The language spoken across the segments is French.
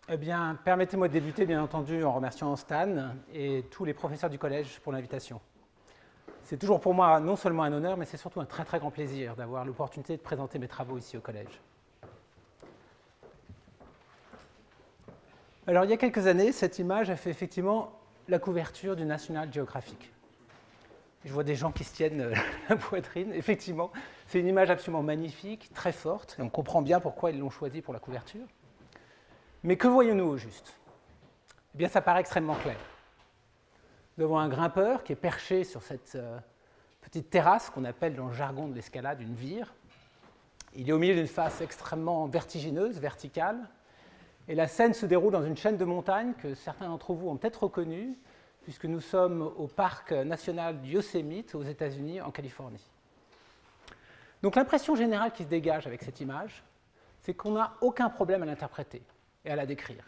Eh bien, permettez-moi de débuter, bien entendu, en remerciant Stan et tous les professeurs du collège pour l'invitation. C'est toujours pour moi non seulement un honneur, mais c'est surtout un très très grand plaisir d'avoir l'opportunité de présenter mes travaux ici au collège. Alors, il y a quelques années, cette image a fait effectivement la couverture du National Geographic. Je vois des gens qui se tiennent la poitrine. Effectivement, c'est une image absolument magnifique, très forte, et on comprend bien pourquoi ils l'ont choisie pour la couverture. Mais que voyons-nous au juste? Eh bien, ça paraît extrêmement clair. Nous avons un grimpeur qui est perché sur cette petite terrasse qu'on appelle dans le jargon de l'escalade une vire. Il est au milieu d'une face extrêmement vertigineuse, verticale, et la scène se déroule dans une chaîne de montagnes que certains d'entre vous ont peut-être reconnue, puisque nous sommes au parc national du Yosemite aux États-Unis, en Californie. Donc l'impression générale qui se dégage avec cette image, c'est qu'on n'a aucun problème à l'interpréter et à la décrire.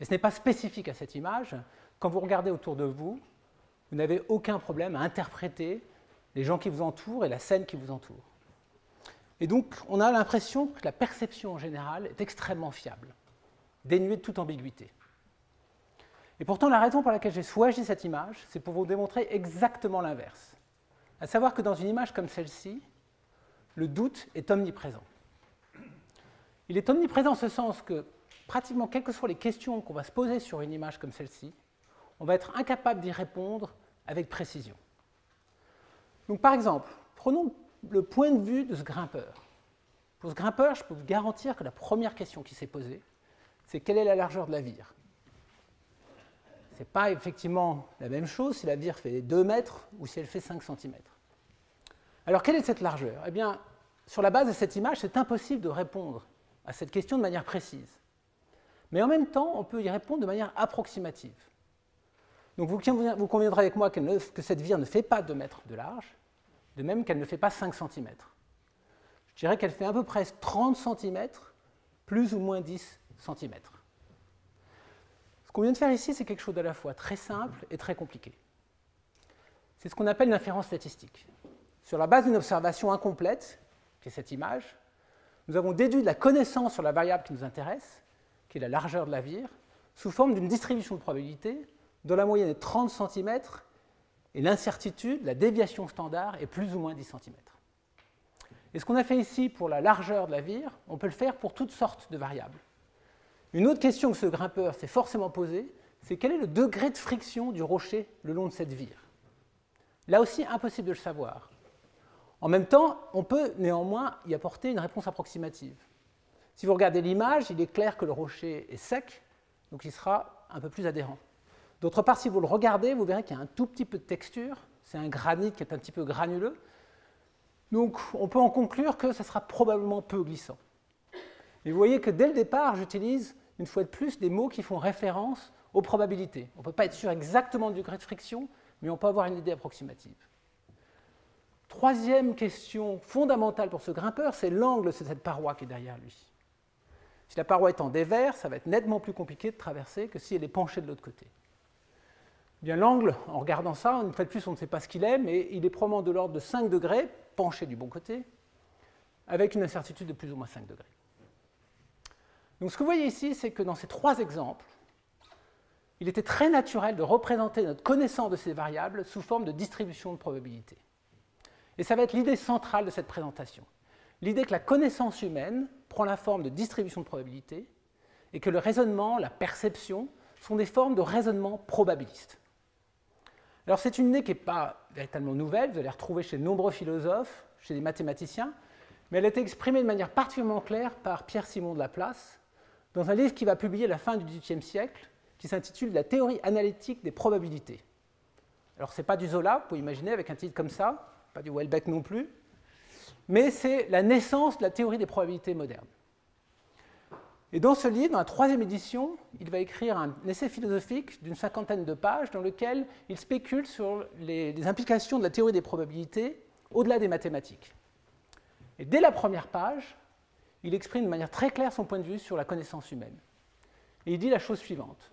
Et ce n'est pas spécifique à cette image. Quand vous regardez autour de vous, vous n'avez aucun problème à interpréter les gens qui vous entourent et la scène qui vous entoure. Et donc, on a l'impression que la perception en général est extrêmement fiable, dénuée de toute ambiguïté. Et pourtant, la raison pour laquelle j'ai choisi cette image, c'est pour vous démontrer exactement l'inverse. À savoir que dans une image comme celle-ci, le doute est omniprésent. Il est omniprésent en ce sens que pratiquement quelles que soient les questions qu'on va se poser sur une image comme celle-ci, on va être incapable d'y répondre avec précision. Donc par exemple, prenons le point de vue de ce grimpeur. Pour ce grimpeur, je peux vous garantir que la première question qui s'est posée, c'est quelle est la largeur de la vire? Ce n'est pas effectivement la même chose si la vire fait 2 mètres ou si elle fait 5 cm. Alors quelle est cette largeur? Eh bien, sur la base de cette image, c'est impossible de répondre à cette question de manière précise. Mais en même temps, on peut y répondre de manière approximative. Donc vous conviendrez avec moi que cette vire ne fait pas 2 mètres de large, de même qu'elle ne fait pas 5 cm. Je dirais qu'elle fait à peu près 30 cm, plus ou moins 10 cm. Ce qu'on vient de faire ici, c'est quelque chose d'à la fois très simple et très compliqué. C'est ce qu'on appelle l'inférence statistique. Sur la base d'une observation incomplète, qui est cette image, nous avons déduit de la connaissance sur la variable qui nous intéresse, qui est la largeur de la vire, sous forme d'une distribution de probabilité dont la moyenne est 30 cm et l'incertitude, la déviation standard, est plus ou moins 10 cm. Et ce qu'on a fait ici pour la largeur de la vire, on peut le faire pour toutes sortes de variables. Une autre question que ce grimpeur s'est forcément posée, c'est quel est le degré de friction du rocher le long de cette vire? Là aussi, impossible de le savoir. En même temps, on peut néanmoins y apporter une réponse approximative. Si vous regardez l'image, il est clair que le rocher est sec, donc il sera un peu plus adhérent. D'autre part, si vous le regardez, vous verrez qu'il y a un tout petit peu de texture. C'est un granit qui est un petit peu granuleux. Donc on peut en conclure que ça sera probablement peu glissant. Et vous voyez que dès le départ, j'utilise une fois de plus des mots qui font référence aux probabilités. On ne peut pas être sûr exactement du degré de friction, mais on peut avoir une idée approximative. Troisième question fondamentale pour ce grimpeur, c'est l'angle de cette paroi qui est derrière lui. Si la paroi est en dévers, ça va être nettement plus compliqué de traverser que si elle est penchée de l'autre côté. Bien, l'angle, en regardant ça, une fois de plus, on ne sait pas ce qu'il est, mais il est probablement de l'ordre de 5 degrés, penché du bon côté, avec une incertitude de plus ou moins 5 degrés. Donc ce que vous voyez ici, c'est que dans ces 3 exemples, il était très naturel de représenter notre connaissance de ces variables sous forme de distribution de probabilité. Et ça va être l'idée centrale de cette présentation. L'idée que la connaissance humaine prend la forme de distribution de probabilité et que le raisonnement, la perception, sont des formes de raisonnement probabiliste. Alors c'est une idée qui n'est pas véritablement nouvelle, vous allez la retrouver chez de nombreux philosophes, chez des mathématiciens, mais elle a été exprimée de manière particulièrement claire par Pierre-Simon de Laplace dans un livre qu'il va publier à la fin du XVIIIe siècle, qui s'intitule « La théorie analytique des probabilités ». Alors ce n'est pas du Zola, vous pouvez imaginer, avec un titre comme ça, pas du Houellebecq non plus, mais c'est la naissance de la théorie des probabilités modernes. Et dans ce livre, dans la 3e édition, il va écrire un essai philosophique d'une 50aine de pages dans lequel il spécule sur les implications de la théorie des probabilités au-delà des mathématiques. Et dès la première page, il exprime de manière très claire son point de vue sur la connaissance humaine. Et il dit la chose suivante.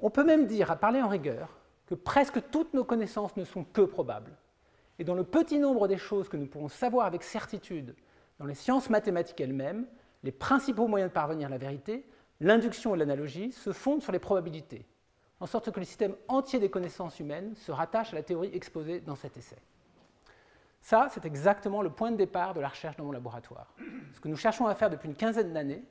On peut même dire, à parler en rigueur, que presque toutes nos connaissances ne sont que probables. Et dans le petit nombre des choses que nous pouvons savoir avec certitude dans les sciences mathématiques elles-mêmes, les principaux moyens de parvenir à la vérité, l'induction et l'analogie se fondent sur les probabilités, en sorte que le système entier des connaissances humaines se rattache à la théorie exposée dans cet essai. Ça, c'est exactement le point de départ de la recherche dans mon laboratoire. Ce que nous cherchons à faire depuis une quinzaine d'années,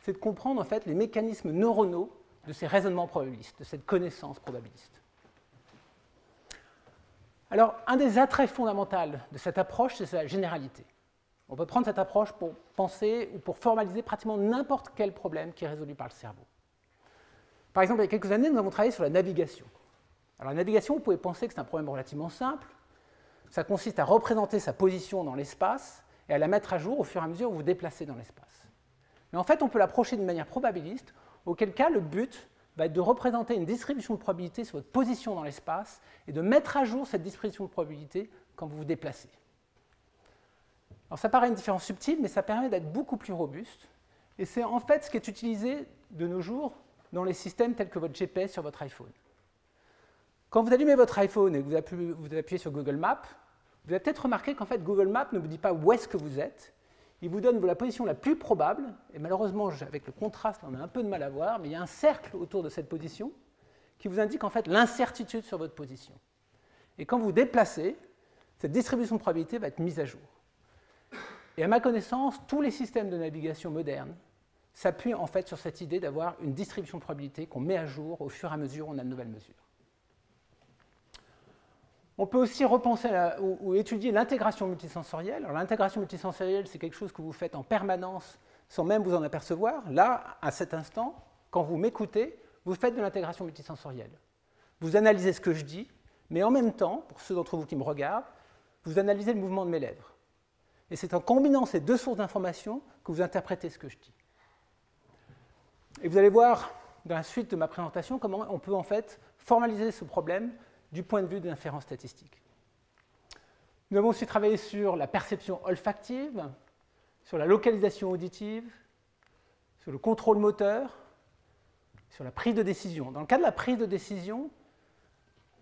c'est de comprendre en fait les mécanismes neuronaux de ces raisonnements probabilistes, de cette connaissance probabiliste. Alors, un des attraits fondamentaux de cette approche, c'est sa généralité. On peut prendre cette approche pour penser ou pour formaliser pratiquement n'importe quel problème qui est résolu par le cerveau. Par exemple, il y a quelques années, nous avons travaillé sur la navigation. Alors, la navigation, vous pouvez penser que c'est un problème relativement simple. Ça consiste à représenter sa position dans l'espace et à la mettre à jour au fur et à mesure où vous vous déplacez dans l'espace. Mais en fait, on peut l'approcher d'une manière probabiliste, auquel cas le but va être de représenter une distribution de probabilité sur votre position dans l'espace et de mettre à jour cette distribution de probabilité quand vous vous déplacez. Alors ça paraît une différence subtile, mais ça permet d'être beaucoup plus robuste. Et c'est en fait ce qui est utilisé de nos jours dans les systèmes tels que votre GPS sur votre iPhone. Quand vous allumez votre iPhone et que vous appuyez sur Google Maps, vous avez peut-être remarqué qu'en fait Google Maps ne vous dit pas où est-ce que vous êtes. Il vous donne la position la plus probable, et malheureusement, avec le contraste, on a un peu de mal à voir, mais il y a un cercle autour de cette position qui vous indique en fait l'incertitude sur votre position. Et quand vous vous déplacez, cette distribution de probabilité va être mise à jour. Et à ma connaissance, tous les systèmes de navigation modernes s'appuient en fait sur cette idée d'avoir une distribution de probabilité qu'on met à jour au fur et à mesure où on a de nouvelles mesures. On peut aussi repenser ou étudier l'intégration multisensorielle. Alors, l'intégration multisensorielle, c'est quelque chose que vous faites en permanence sans même vous en apercevoir. Là, à cet instant, quand vous m'écoutez, vous faites de l'intégration multisensorielle. Vous analysez ce que je dis, mais en même temps, pour ceux d'entre vous qui me regardent, vous analysez le mouvement de mes lèvres. Et c'est en combinant ces deux sources d'informations que vous interprétez ce que je dis. Et vous allez voir dans la suite de ma présentation comment on peut en fait formaliser ce problème du point de vue de l'inférence statistique. Nous avons aussi travaillé sur la perception olfactive, sur la localisation auditive, sur le contrôle moteur, sur la prise de décision. Dans le cas de la prise de décision,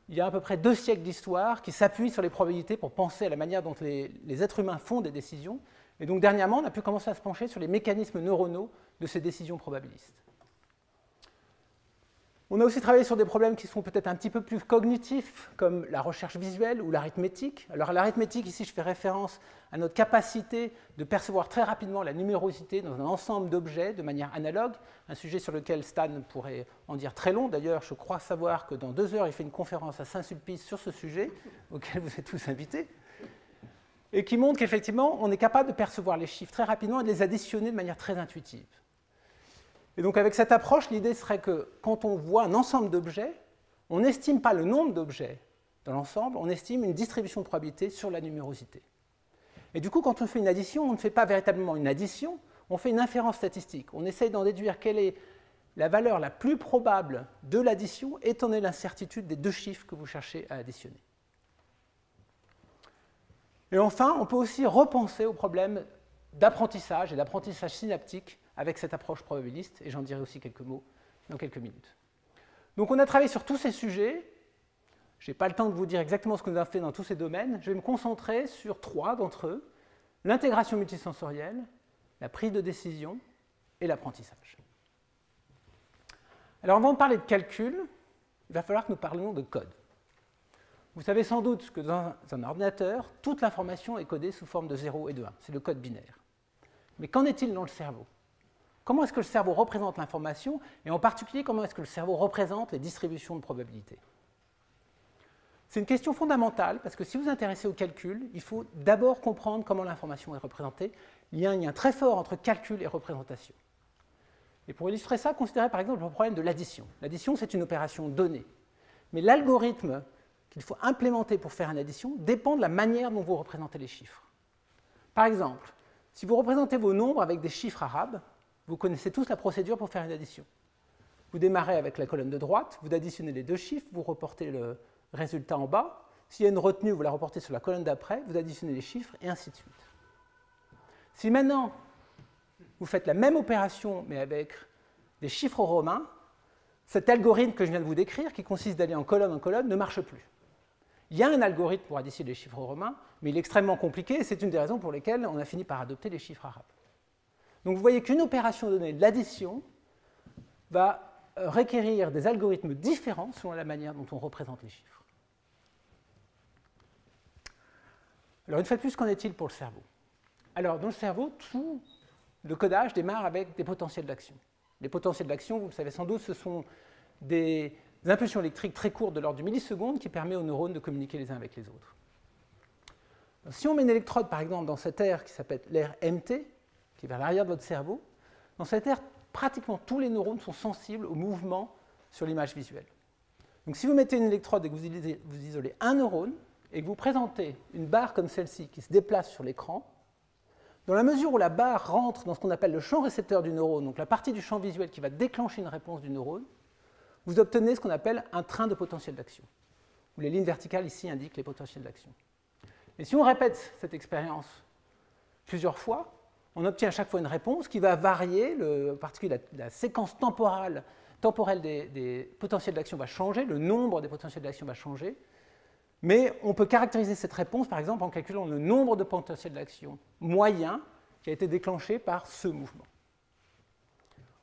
il y a à peu près 2 siècles d'histoire qui s'appuient sur les probabilités pour penser à la manière dont les êtres humains font des décisions. Et donc dernièrement, on a pu commencer à se pencher sur les mécanismes neuronaux de ces décisions probabilistes. On a aussi travaillé sur des problèmes qui sont peut-être un petit peu plus cognitifs, comme la recherche visuelle ou l'arithmétique. Alors l'arithmétique, ici, je fais référence à notre capacité de percevoir très rapidement la numérosité dans un ensemble d'objets de manière analogue, un sujet sur lequel Stan pourrait en dire très long. D'ailleurs, je crois savoir que dans 2 heures, il fait une conférence à Saint-Sulpice sur ce sujet, auquel vous êtes tous invités, et qui montre qu'effectivement, on est capable de percevoir les chiffres très rapidement et de les additionner de manière très intuitive. Et donc avec cette approche, l'idée serait que quand on voit un ensemble d'objets, on n'estime pas le nombre d'objets dans l'ensemble, on estime une distribution de probabilité sur la numérosité. Et du coup, quand on fait une addition, on ne fait pas véritablement une addition, on fait une inférence statistique. On essaye d'en déduire quelle est la valeur la plus probable de l'addition, étant donné l'incertitude des 2 chiffres que vous cherchez à additionner. Et enfin, on peut aussi repenser au problème d'apprentissage et d'apprentissage synaptique avec cette approche probabiliste, et j'en dirai aussi quelques mots dans quelques minutes. Donc on a travaillé sur tous ces sujets. Je n'ai pas le temps de vous dire exactement ce que nous avons fait dans tous ces domaines. Je vais me concentrer sur 3 d'entre eux, l'intégration multisensorielle, la prise de décision et l'apprentissage. Alors avant de parler de calcul, il va falloir que nous parlions de code. Vous savez sans doute que dans un ordinateur, toute l'information est codée sous forme de 0 et de 1. C'est le code binaire. Mais qu'en est-il dans le cerveau ? Comment est-ce que le cerveau représente l'information, et en particulier, comment est-ce que le cerveau représente les distributions de probabilité ? C'est une question fondamentale, parce que si vous vous intéressez au calcul, il faut d'abord comprendre comment l'information est représentée. Il y a un lien très fort entre calcul et représentation. Et pour illustrer ça, considérez par exemple le problème de l'addition. L'addition, c'est une opération donnée. Mais l'algorithme qu'il faut implémenter pour faire une addition dépend de la manière dont vous représentez les chiffres. Par exemple, si vous représentez vos nombres avec des chiffres arabes, vous connaissez tous la procédure pour faire une addition. Vous démarrez avec la colonne de droite, vous additionnez les 2 chiffres, vous reportez le résultat en bas. S'il y a une retenue, vous la reportez sur la colonne d'après, vous additionnez les chiffres, et ainsi de suite. Si maintenant, vous faites la même opération, mais avec des chiffres romains, cet algorithme que je viens de vous décrire, qui consiste d'aller en colonne, ne marche plus. Il y a un algorithme pour additionner les chiffres romains, mais il est extrêmement compliqué, et c'est une des raisons pour lesquelles on a fini par adopter les chiffres arabes. Donc vous voyez qu'une opération donnée, l'addition, va requérir des algorithmes différents selon la manière dont on représente les chiffres. Alors, une fois de plus, qu'en est-il pour le cerveau? Alors, dans le cerveau, tout le codage démarre avec des potentiels d'action. Les potentiels d'action, vous le savez sans doute, ce sont des impulsions électriques très courtes de l'ordre du milliseconde qui permettent aux neurones de communiquer les uns avec les autres. Alors, si on met une électrode, par exemple, dans cette aire qui s'appelle l'aire MT, qui est vers l'arrière de votre cerveau, dans cette aire, pratiquement tous les neurones sont sensibles au mouvement sur l'image visuelle. Donc si vous mettez une électrode et que vous isolez un neurone, et que vous présentez une barre comme celle-ci qui se déplace sur l'écran, dans la mesure où la barre rentre dans ce qu'on appelle le champ récepteur du neurone, donc la partie du champ visuel qui va déclencher une réponse du neurone, vous obtenez ce qu'on appelle un train de potentiel d'action, où les lignes verticales ici indiquent les potentiels d'action. Et si on répète cette expérience plusieurs fois, on obtient à chaque fois une réponse qui va varier, en particulier la séquence temporelle des potentiels d'action va changer, le nombre des potentiels d'action va changer, mais on peut caractériser cette réponse, par exemple, en calculant le nombre de potentiels d'action moyen qui a été déclenché par ce mouvement.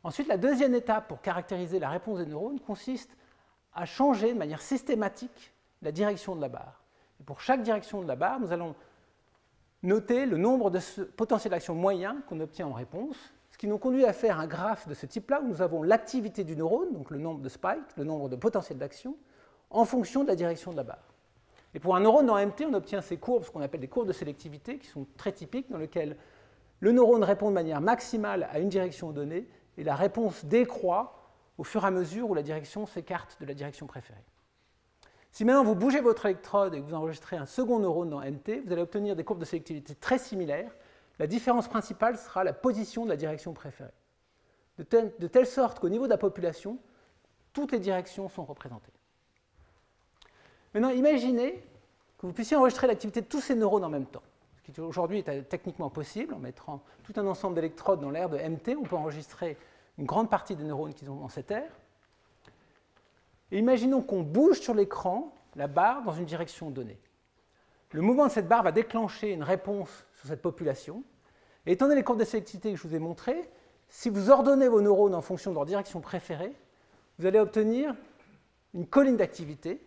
Ensuite, la deuxième étape pour caractériser la réponse des neurones consiste à changer de manière systématique la direction de la barre. Et pour chaque direction de la barre, nous allons noter le nombre de potentiels d'action moyen qu'on obtient en réponse, ce qui nous conduit à faire un graphe de ce type-là où nous avons l'activité du neurone, donc le nombre de spikes, le nombre de potentiels d'action, en fonction de la direction de la barre. Et pour un neurone dans MT, on obtient ces courbes, ce qu'on appelle des courbes de sélectivité, qui sont très typiques, dans lesquelles le neurone répond de manière maximale à une direction donnée, et la réponse décroît au fur et à mesure où la direction s'écarte de la direction préférée. Si maintenant vous bougez votre électrode et que vous enregistrez un second neurone dans MT, vous allez obtenir des courbes de sélectivité très similaires. La différence principale sera la position de la direction préférée. De telle sorte qu'au niveau de la population, toutes les directions sont représentées. Maintenant, imaginez que vous puissiez enregistrer l'activité de tous ces neurones en même temps. Ce qui aujourd'hui est techniquement possible. En mettant tout un ensemble d'électrodes dans l'aire de MT, on peut enregistrer une grande partie des neurones qui sont dans cette aire. Et imaginons qu'on bouge sur l'écran la barre dans une direction donnée. Le mouvement de cette barre va déclencher une réponse sur cette population. Et étant donné les courbes de sélectivité que je vous ai montrées, si vous ordonnez vos neurones en fonction de leur direction préférée, vous allez obtenir une colline d'activité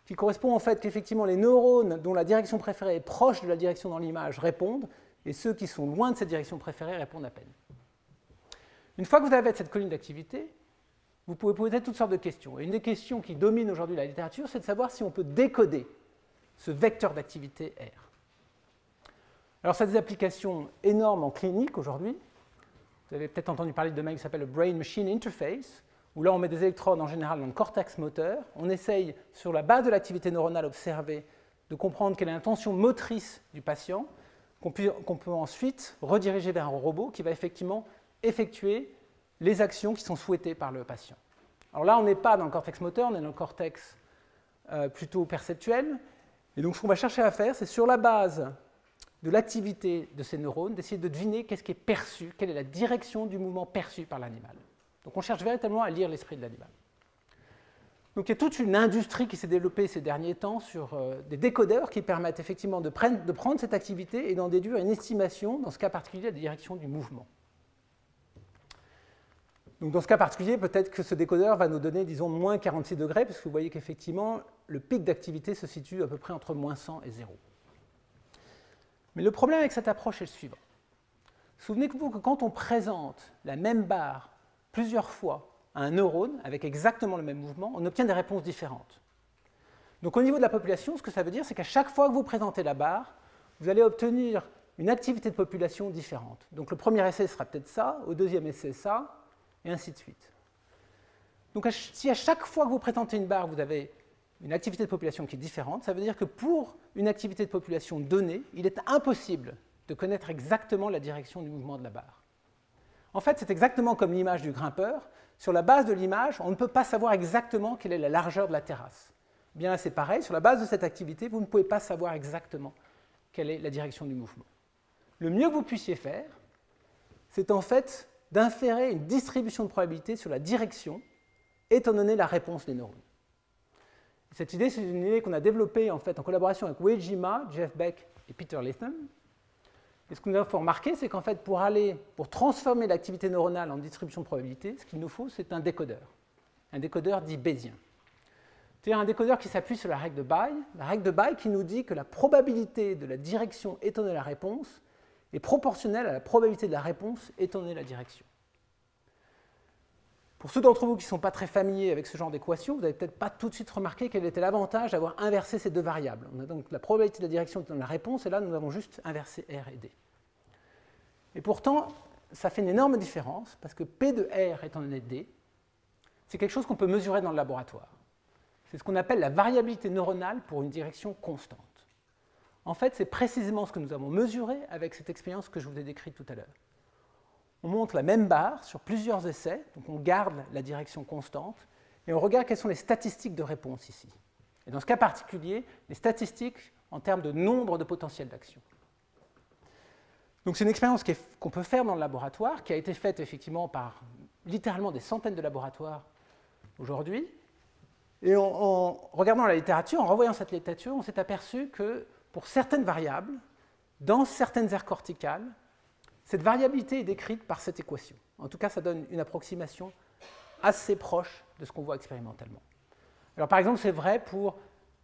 qui correspond en fait qu'effectivement les neurones dont la direction préférée est proche de la direction dans l'image répondent, et ceux qui sont loin de cette direction préférée répondent à peine. Une fois que vous avez cette colline d'activité, vous pouvez poser toutes sortes de questions. Et une des questions qui domine aujourd'hui la littérature, c'est de savoir si on peut décoder ce vecteur d'activité R. Alors, ça a des applications énormes en clinique aujourd'hui. Vous avez peut-être entendu parler de domaine qui s'appelle le Brain-Machine Interface, où là, on met des électrodes en général dans le cortex moteur. On essaye, sur la base de l'activité neuronale observée, de comprendre quelle est l'intention motrice du patient, qu'on peut ensuite rediriger vers un robot qui va effectivement effectuer les actions qui sont souhaitées par le patient. Alors là, on n'est pas dans le cortex moteur, on est dans le cortex plutôt perceptuel. Et donc, ce qu'on va chercher à faire, c'est sur la base de l'activité de ces neurones, d'essayer de deviner qu'est-ce qui est perçu, quelle est la direction du mouvement perçu par l'animal. Donc, on cherche véritablement à lire l'esprit de l'animal. Donc, il y a toute une industrie qui s'est développée ces derniers temps sur des décodeurs qui permettent effectivement de prendre cette activité et d'en déduire une estimation, dans ce cas particulier, de la direction du mouvement. Donc, dans ce cas particulier, peut-être que ce décodeur va nous donner, disons, moins 46 degrés, parce que vous voyez qu'effectivement, le pic d'activité se situe à peu près entre moins 100 et 0. Mais le problème avec cette approche est le suivant. Souvenez-vous que quand on présente la même barre plusieurs fois à un neurone, avec exactement le même mouvement, on obtient des réponses différentes. Donc, au niveau de la population, ce que ça veut dire, c'est qu'à chaque fois que vous présentez la barre, vous allez obtenir une activité de population différente. Donc, le premier essai sera peut-être ça, au deuxième essai ça, et ainsi de suite. Donc, si à chaque fois que vous présentez une barre, vous avez une activité de population qui est différente, ça veut dire que pour une activité de population donnée, il est impossible de connaître exactement la direction du mouvement de la barre. En fait, c'est exactement comme l'image du grimpeur. Sur la base de l'image, on ne peut pas savoir exactement quelle est la largeur de la terrasse. Bien là, c'est pareil. Sur la base de cette activité, vous ne pouvez pas savoir exactement quelle est la direction du mouvement. Le mieux que vous puissiez faire, c'est en fait d'inférer une distribution de probabilité sur la direction, étant donné la réponse des neurones. Cette idée, c'est une idée qu'on a développée en collaboration avec Uejima, Jeff Beck et Peter Latham. Et ce que nous avons remarqué, c'est qu'en fait, pour transformer l'activité neuronale en distribution de probabilité, ce qu'il nous faut, c'est un décodeur dit bayésien. C'est-à-dire un décodeur qui s'appuie sur la règle de Bayes qui nous dit que la probabilité de la direction étant donnée la réponse est proportionnelle à la probabilité de la réponse étant donnée la direction. Pour ceux d'entre vous qui ne sont pas très familiers avec ce genre d'équation, vous n'avez peut-être pas tout de suite remarqué quel était l'avantage d'avoir inversé ces deux variables. On a donc la probabilité de la direction étant donnée la réponse, et là, nous avons juste inversé R et D. Et pourtant, ça fait une énorme différence, parce que P de R étant donné D, c'est quelque chose qu'on peut mesurer dans le laboratoire. C'est ce qu'on appelle la variabilité neuronale pour une direction constante. En fait, c'est précisément ce que nous avons mesuré avec cette expérience que je vous ai décrite tout à l'heure. On monte la même barre sur plusieurs essais, donc on garde la direction constante, et on regarde quelles sont les statistiques de réponse ici. Et dans ce cas particulier, les statistiques en termes de nombre de potentiels d'action. Donc c'est une expérience qu'on peut faire dans le laboratoire, qui a été faite effectivement par littéralement des centaines de laboratoires aujourd'hui. Et en regardant la littérature, en revoyant cette littérature, on s'est aperçu que pour certaines variables, dans certaines aires corticales, cette variabilité est décrite par cette équation. En tout cas, ça donne une approximation assez proche de ce qu'on voit expérimentalement. Alors par exemple, c'est vrai pour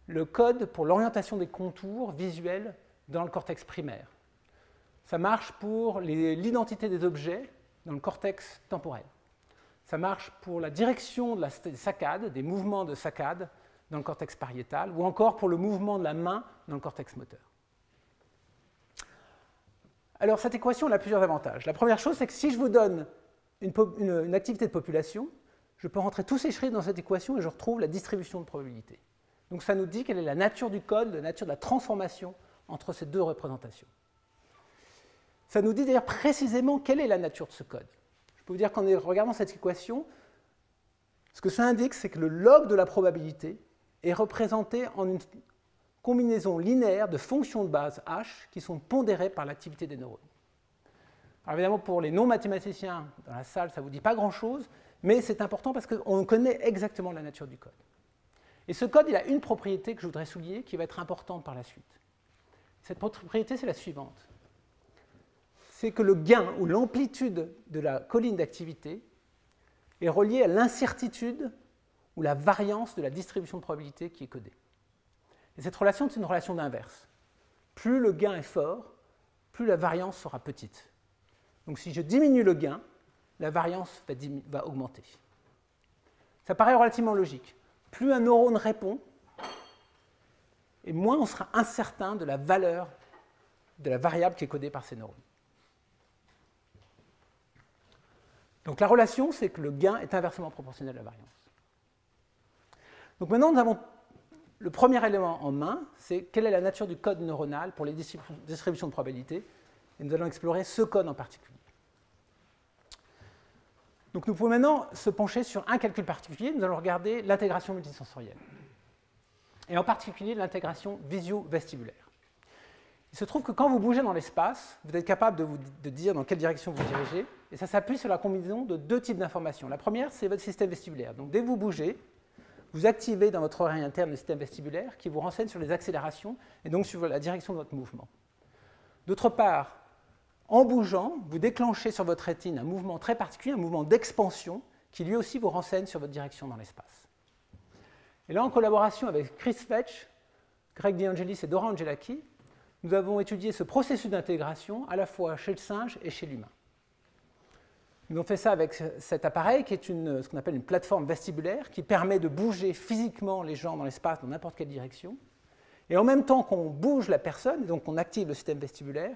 le code pour l'orientation des contours visuels dans le cortex primaire. Ça marche pour l'identité des objets dans le cortex temporel. Ça marche pour la direction de des saccades, des mouvements de saccades dans le cortex pariétal, ou encore pour le mouvement de la main dans le cortex moteur. Alors, cette équation elle a plusieurs avantages. La première chose, c'est que si je vous donne une activité de population, je peux rentrer tous ces chiffres dans cette équation et je retrouve la distribution de probabilité. Donc, ça nous dit quelle est la nature du code, la nature de la transformation entre ces deux représentations. Ça nous dit d'ailleurs précisément quelle est la nature de ce code. Je peux vous dire qu'en regardant cette équation, ce que ça indique, c'est que le log de la probabilité est représenté en une combinaison linéaire de fonctions de base h qui sont pondérées par l'activité des neurones. Alors évidemment, pour les non-mathématiciens dans la salle, ça ne vous dit pas grand-chose, mais c'est important parce qu'on connaît exactement la nature du code. Et ce code, il a une propriété que je voudrais souligner qui va être importante par la suite. Cette propriété, c'est la suivante. C'est que le gain ou l'amplitude de la colline d'activité est relié à l'incertitude ou la variance de la distribution de probabilité qui est codée. Et cette relation, c'est une relation d'inverse. Plus le gain est fort, plus la variance sera petite. Donc si je diminue le gain, la variance va augmenter. Ça paraît relativement logique. Plus un neurone répond, et moins on sera incertain de la valeur de la variable qui est codée par ces neurones. Donc la relation, c'est que le gain est inversement proportionnel à la variance. Donc maintenant, nous avons le premier élément en main, c'est quelle est la nature du code neuronal pour les distributions de probabilité. Et nous allons explorer ce code en particulier. Donc nous pouvons maintenant se pencher sur un calcul particulier. Nous allons regarder l'intégration multisensorielle. Et en particulier l'intégration visio-vestibulaire. Il se trouve que quand vous bougez dans l'espace, vous êtes capable de dire dans quelle direction vous dirigez. Et ça s'appuie sur la combinaison de deux types d'informations. La première, c'est votre système vestibulaire. Donc dès que vous bougez, vous activez dans votre oreille interne le système vestibulaire qui vous renseigne sur les accélérations et donc sur la direction de votre mouvement. D'autre part, en bougeant, vous déclenchez sur votre rétine un mouvement très particulier, un mouvement d'expansion qui lui aussi vous renseigne sur votre direction dans l'espace. Et là, en collaboration avec Chris Fetch, Greg DeAngelis et Dora Angelaki, nous avons étudié ce processus d'intégration à la fois chez le singe et chez l'humain. Nous avons fait ça avec cet appareil qui est ce qu'on appelle une plateforme vestibulaire qui permet de bouger physiquement les gens dans l'espace dans n'importe quelle direction. Et en même temps qu'on bouge la personne, donc qu'on active le système vestibulaire,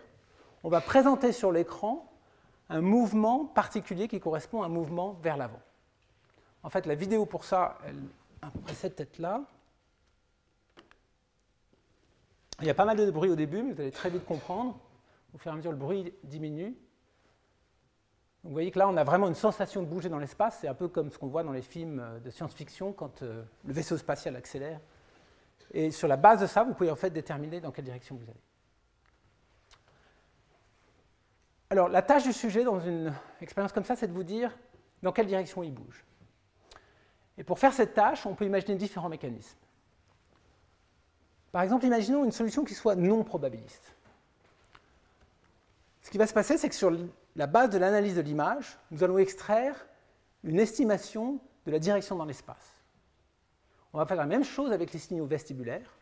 on va présenter sur l'écran un mouvement particulier qui correspond à un mouvement vers l'avant. En fait, la vidéo pour ça, elle a à peu près cette tête-là. Il y a pas mal de bruit au début, mais vous allez très vite comprendre. Au fur et à mesure, le bruit diminue. Donc, vous voyez que là, on a vraiment une sensation de bouger dans l'espace. C'est un peu comme ce qu'on voit dans les films de science-fiction quand le vaisseau spatial accélère. Et sur la base de ça, vous pouvez en fait déterminer dans quelle direction vous allez. Alors, la tâche du sujet dans une expérience comme ça, c'est de vous dire dans quelle direction il bouge. Et pour faire cette tâche, on peut imaginer différents mécanismes. Par exemple, imaginons une solution qui soit non probabiliste. Ce qui va se passer, c'est que sur la base de l'analyse de l'image, nous allons extraire une estimation de la direction dans l'espace. On va faire la même chose avec les signaux vestibulaires.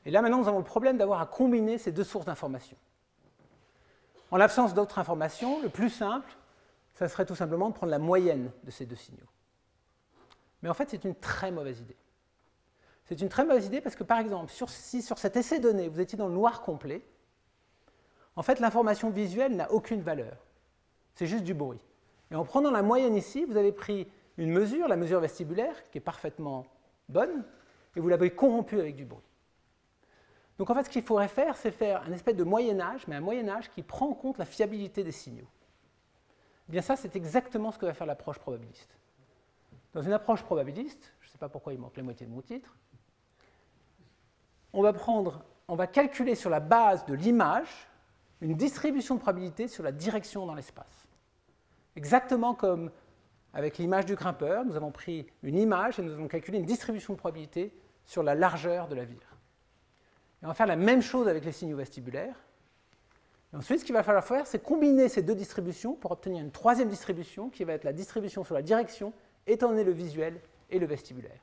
Et là, maintenant, nous avons le problème d'avoir à combiner ces deux sources d'informations. En l'absence d'autres informations, le plus simple, ça serait tout simplement de prendre la moyenne de ces deux signaux. Mais en fait, c'est une très mauvaise idée. C'est une très mauvaise idée parce que, par exemple, si sur cet essai donné, vous étiez dans le noir complet, en fait, l'information visuelle n'a aucune valeur. C'est juste du bruit. Et en prenant la moyenne ici, vous avez pris une mesure, la mesure vestibulaire, qui est parfaitement bonne, et vous l'avez corrompue avec du bruit. Donc en fait, ce qu'il faudrait faire, c'est faire un espèce de moyen-âge, mais un moyen-âge qui prend en compte la fiabilité des signaux. Eh bien ça, c'est exactement ce que va faire l'approche probabiliste. Dans une approche probabiliste, je ne sais pas pourquoi il manque la moitié de mon titre, on va calculer sur la base de l'image une distribution de probabilité sur la direction dans l'espace. Exactement comme avec l'image du grimpeur, nous avons pris une image et nous avons calculé une distribution de probabilité sur la largeur de la vire. Et on va faire la même chose avec les signaux vestibulaires. Et ensuite, ce qu'il va falloir faire, c'est combiner ces deux distributions pour obtenir une troisième distribution qui va être la distribution sur la direction, étant donné le visuel et le vestibulaire.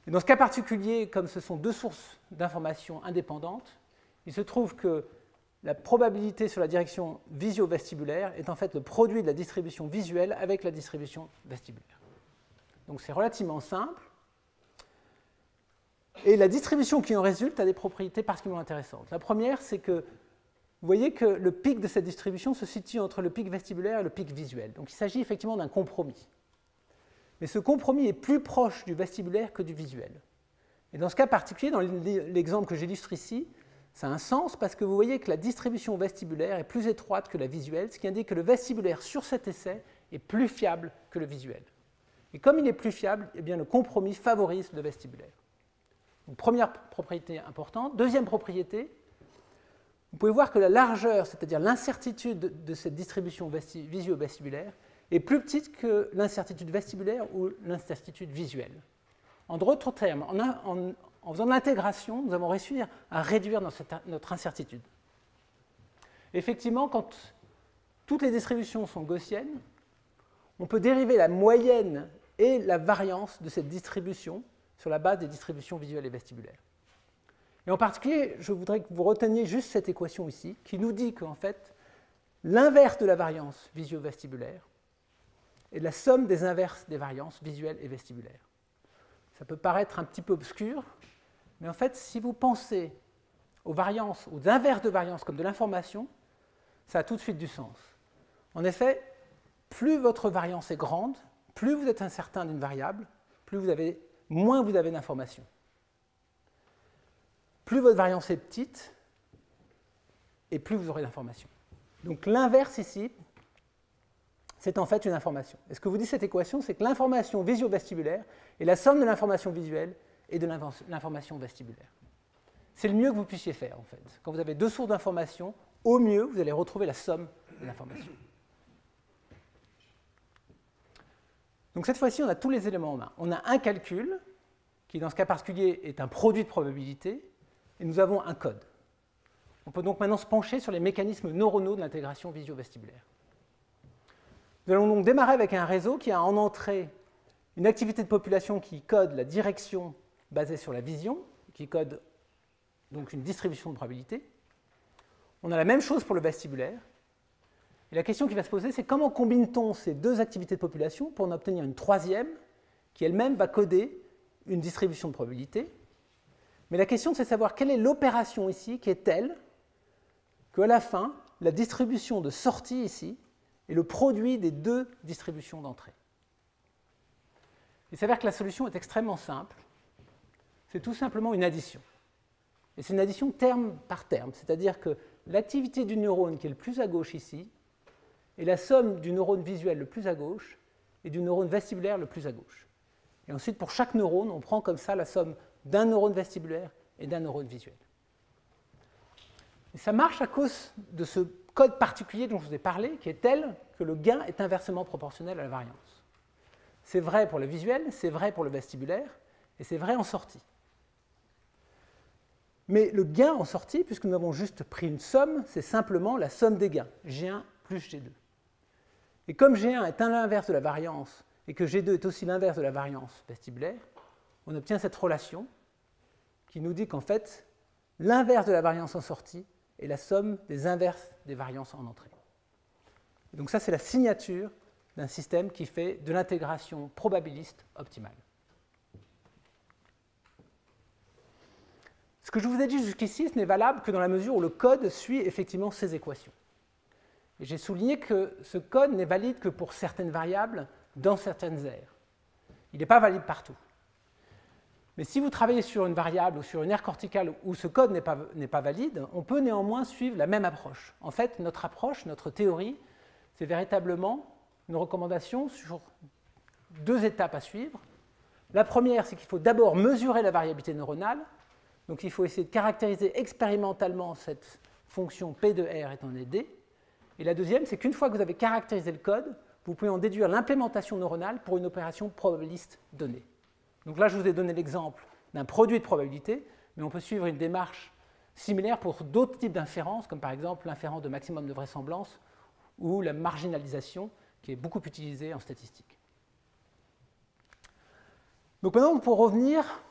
Et dans ce cas particulier, comme ce sont deux sources d'informations indépendantes, il se trouve que la probabilité sur la direction visio-vestibulaire est en fait le produit de la distribution visuelle avec la distribution vestibulaire. Donc c'est relativement simple. Et la distribution qui en résulte a des propriétés particulièrement intéressantes. La première, c'est que vous voyez que le pic de cette distribution se situe entre le pic vestibulaire et le pic visuel. Donc il s'agit effectivement d'un compromis. Mais ce compromis est plus proche du vestibulaire que du visuel. Et dans ce cas particulier, dans l'exemple que j'illustre ici, ça a un sens parce que vous voyez que la distribution vestibulaire est plus étroite que la visuelle, ce qui indique que le vestibulaire sur cet essai est plus fiable que le visuel. Et comme il est plus fiable, eh bien, le compromis favorise le vestibulaire. Donc, première propriété importante. Deuxième propriété, vous pouvez voir que la largeur, c'est-à-dire l'incertitude de cette distribution visio-vestibulaire, est plus petite que l'incertitude vestibulaire ou l'incertitude visuelle. En d'autres termes, en faisant l'intégration, nous avons réussi à réduire notre incertitude. Effectivement, quand toutes les distributions sont gaussiennes, on peut dériver la moyenne et la variance de cette distribution sur la base des distributions visuelles et vestibulaires. Et en particulier, je voudrais que vous reteniez juste cette équation ici, qui nous dit qu'en fait, l'inverse de la variance visio-vestibulaire est la somme des inverses des variances visuelles et vestibulaires. Ça peut paraître un petit peu obscur, mais en fait, si vous pensez aux variances, aux inverses de variance comme de l'information, ça a tout de suite du sens. En effet, plus votre variance est grande, plus vous êtes incertain d'une variable, moins vous avez d'informations. Plus votre variance est petite, et plus vous aurez d'informations. Donc l'inverse ici, c'est en fait une information. Et ce que vous dit cette équation, c'est que l'information visio-vestibulaire est la somme de l'information visuelle et de l'information vestibulaire. C'est le mieux que vous puissiez faire, en fait. Quand vous avez deux sources d'information, au mieux, vous allez retrouver la somme de l'information. Donc cette fois-ci, on a tous les éléments en main. On a un calcul, qui dans ce cas particulier est un produit de probabilité, et nous avons un code. On peut donc maintenant se pencher sur les mécanismes neuronaux de l'intégration visio-vestibulaire. Nous allons donc démarrer avec un réseau qui a en entrée une activité de population qui code la direction basée sur la vision, qui code donc une distribution de probabilité. On a la même chose pour le vestibulaire. Et la question qui va se poser, c'est comment combine-t-on ces deux activités de population pour en obtenir une troisième qui elle-même va coder une distribution de probabilité. Mais la question, c'est de savoir quelle est l'opération ici qui est telle qu'à la fin, la distribution de sortie ici est le produit des deux distributions d'entrée. Il s'avère que la solution est extrêmement simple. C'est tout simplement une addition. Et c'est une addition terme par terme, c'est-à-dire que l'activité du neurone qui est le plus à gauche ici est la somme du neurone visuel le plus à gauche et du neurone vestibulaire le plus à gauche. Et ensuite, pour chaque neurone, on prend comme ça la somme d'un neurone vestibulaire et d'un neurone visuel. Et ça marche à cause de ce code particulier dont je vous ai parlé, qui est tel que le gain est inversement proportionnel à la variance. C'est vrai pour le visuel, c'est vrai pour le vestibulaire, et c'est vrai en sortie. Mais le gain en sortie, puisque nous avons juste pris une somme, c'est simplement la somme des gains, G1 plus G2. Et comme G1 est l'inverse de la variance, et que G2 est aussi l'inverse de la variance vestibulaire, on obtient cette relation qui nous dit qu'en fait, l'inverse de la variance en sortie est la somme des inverses des variances en entrée. Et donc ça, c'est la signature d'un système qui fait de l'intégration probabiliste optimale. Ce que je vous ai dit jusqu'ici, ce n'est valable que dans la mesure où le code suit effectivement ces équations. Et j'ai souligné que ce code n'est valide que pour certaines variables dans certaines aires. Il n'est pas valide partout. Mais si vous travaillez sur une variable ou sur une aire corticale où ce code n'est pas valide, on peut néanmoins suivre la même approche. En fait, notre approche, notre théorie, c'est véritablement une recommandation sur 2 étapes à suivre. La première, c'est qu'il faut d'abord mesurer la variabilité neuronale. Donc il faut essayer de caractériser expérimentalement cette fonction P de R étant donnée D. Et la deuxième, c'est qu'une fois que vous avez caractérisé le code, vous pouvez en déduire l'implémentation neuronale pour une opération probabiliste donnée. Donc là, je vous ai donné l'exemple d'un produit de probabilité, mais on peut suivre une démarche similaire pour d'autres types d'inférences, comme par exemple l'inférence de maximum de vraisemblance ou la marginalisation, qui est beaucoup utilisée en statistique. Donc maintenant, on peut revenir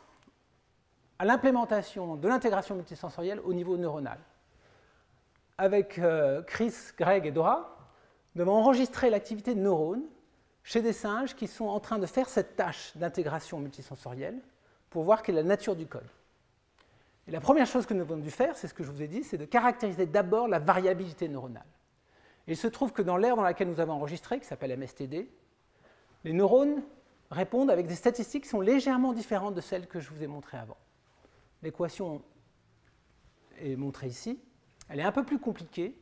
à l'implémentation de l'intégration multisensorielle au niveau neuronal. Avec Chris, Greg et Dora, nous avons enregistré l'activité de neurones chez des singes qui sont en train de faire cette tâche d'intégration multisensorielle pour voir quelle est la nature du code. Et la première chose que nous avons dû faire, c'est ce que je vous ai dit, c'est de caractériser d'abord la variabilité neuronale. Et il se trouve que dans l'aire dans laquelle nous avons enregistré, qui s'appelle MSTD, les neurones répondent avec des statistiques qui sont légèrement différentes de celles que je vous ai montrées avant. L'équation est montrée ici. Elle est un peu plus compliquée.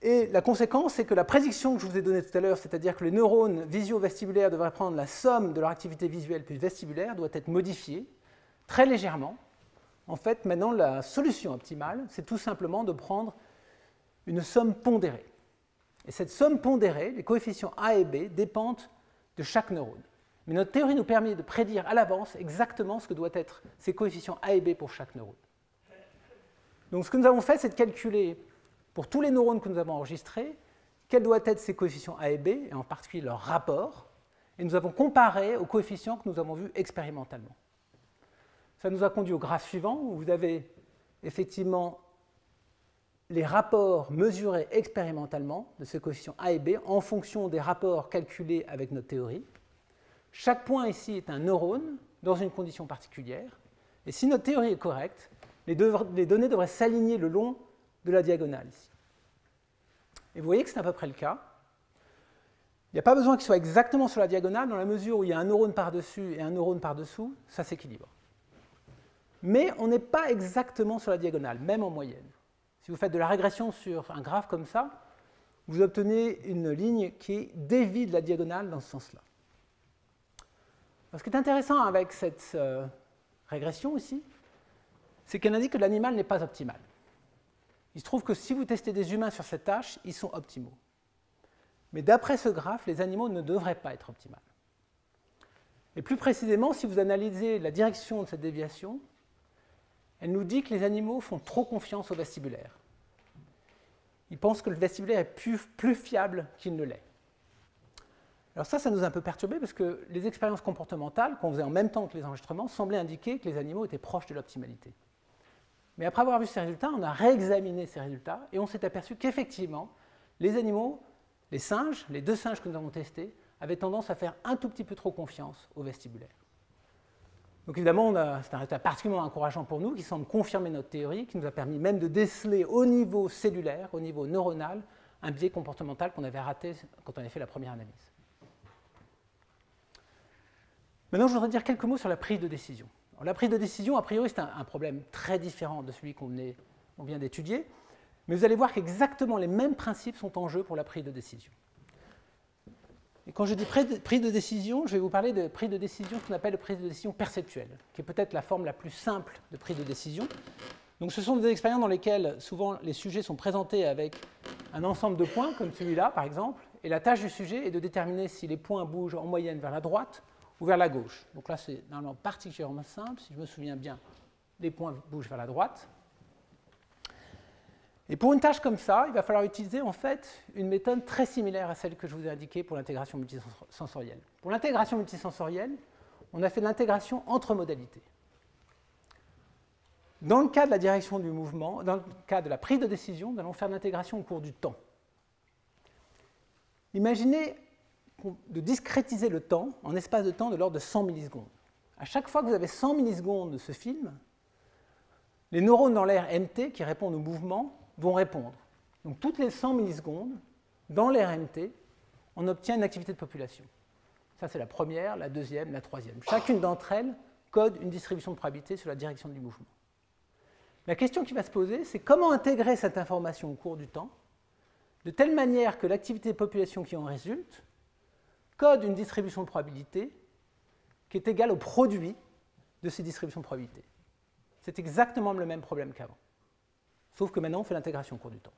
Et la conséquence, c'est que la prédiction que je vous ai donnée tout à l'heure, c'est-à-dire que les neurones visio-vestibulaires devraient prendre la somme de leur activité visuelle plus vestibulaire, doit être modifiée très légèrement. En fait, maintenant, la solution optimale, c'est tout simplement de prendre une somme pondérée. Et cette somme pondérée, les coefficients A et B, dépendent de chaque neurone. Mais notre théorie nous permet de prédire à l'avance exactement ce que doivent être ces coefficients A et B pour chaque neurone. Donc ce que nous avons fait, c'est de calculer, pour tous les neurones que nous avons enregistrés, quels doivent être ces coefficients A et B, et en particulier leur rapport, et nous avons comparé aux coefficients que nous avons vus expérimentalement. Ça nous a conduit au graphe suivant, où vous avez effectivement les rapports mesurés expérimentalement de ces coefficients A et B en fonction des rapports calculés avec notre théorie. Chaque point ici est un neurone dans une condition particulière. Et si notre théorie est correcte, les données devraient s'aligner le long de la diagonale ici. Et vous voyez que c'est à peu près le cas. Il n'y a pas besoin qu'il soit exactement sur la diagonale, dans la mesure où il y a un neurone par-dessus et un neurone par-dessous, ça s'équilibre. Mais on n'est pas exactement sur la diagonale, même en moyenne. Si vous faites de la régression sur un graphe comme ça, vous obtenez une ligne qui dévie de la diagonale dans ce sens-là. Ce qui est intéressant avec cette régression ici, c'est qu'elle indique que l'animal n'est pas optimal. Il se trouve que si vous testez des humains sur cette tâche, ils sont optimaux. Mais d'après ce graphe, les animaux ne devraient pas être optimaux. Et plus précisément, si vous analysez la direction de cette déviation, elle nous dit que les animaux font trop confiance au vestibulaire. Ils pensent que le vestibulaire est plus fiable qu'il ne l'est. Alors ça nous a un peu perturbé parce que les expériences comportementales qu'on faisait en même temps que les enregistrements semblaient indiquer que les animaux étaient proches de l'optimalité. Mais après avoir vu ces résultats, on a réexaminé ces résultats et on s'est aperçu qu'effectivement, les animaux, les singes, les 2 singes que nous avons testés, avaient tendance à faire un tout petit peu trop confiance au vestibulaire. Donc évidemment, c'est un résultat particulièrement encourageant pour nous, qui semble confirmer notre théorie, qui nous a permis même de déceler au niveau cellulaire, au niveau neuronal, un biais comportemental qu'on avait raté quand on avait fait la première analyse. Maintenant, je voudrais dire quelques mots sur la prise de décision. Alors, la prise de décision, a priori, c'est un problème très différent de celui qu'on vient d'étudier, mais vous allez voir qu'exactement les mêmes principes sont en jeu pour la prise de décision. Et quand je dis prise de décision, je vais vous parler de prise de décision, ce qu'on appelle prise de décision perceptuelle, qui est peut-être la forme la plus simple de prise de décision. Donc ce sont des expériences dans lesquelles souvent les sujets sont présentés avec un ensemble de points, comme celui-là par exemple, et la tâche du sujet est de déterminer si les points bougent en moyenne vers la droite ou vers la gauche. Donc là c'est normalement particulièrement simple, si je me souviens bien, les points bougent vers la droite. Et pour une tâche comme ça, il va falloir utiliser en fait une méthode très similaire à celle que je vous ai indiquée pour l'intégration multisensorielle. Pour l'intégration multisensorielle, on a fait de l'intégration entre modalités. Dans le cas de la direction du mouvement, dans le cas de la prise de décision, nous allons faire de l'intégration au cours du temps. Imaginez de discrétiser le temps en espace de temps de l'ordre de 100 millisecondes. À chaque fois que vous avez 100 millisecondes de ce film, les neurones dans l'aire MT qui répondent au mouvement vont répondre. Donc toutes les 100 millisecondes, dans l'aire MT, on obtient une activité de population. Ça, c'est la première, la deuxième, la troisième. Chacune d'entre elles code une distribution de probabilité sur la direction du mouvement. La question qui va se poser, c'est comment intégrer cette information au cours du temps, de telle manière que l'activité de population qui en résulte code une distribution de probabilité qui est égale au produit de ces distributions de probabilité. C'est exactement le même problème qu'avant. Sauf que maintenant, on fait l'intégration au cours du temps.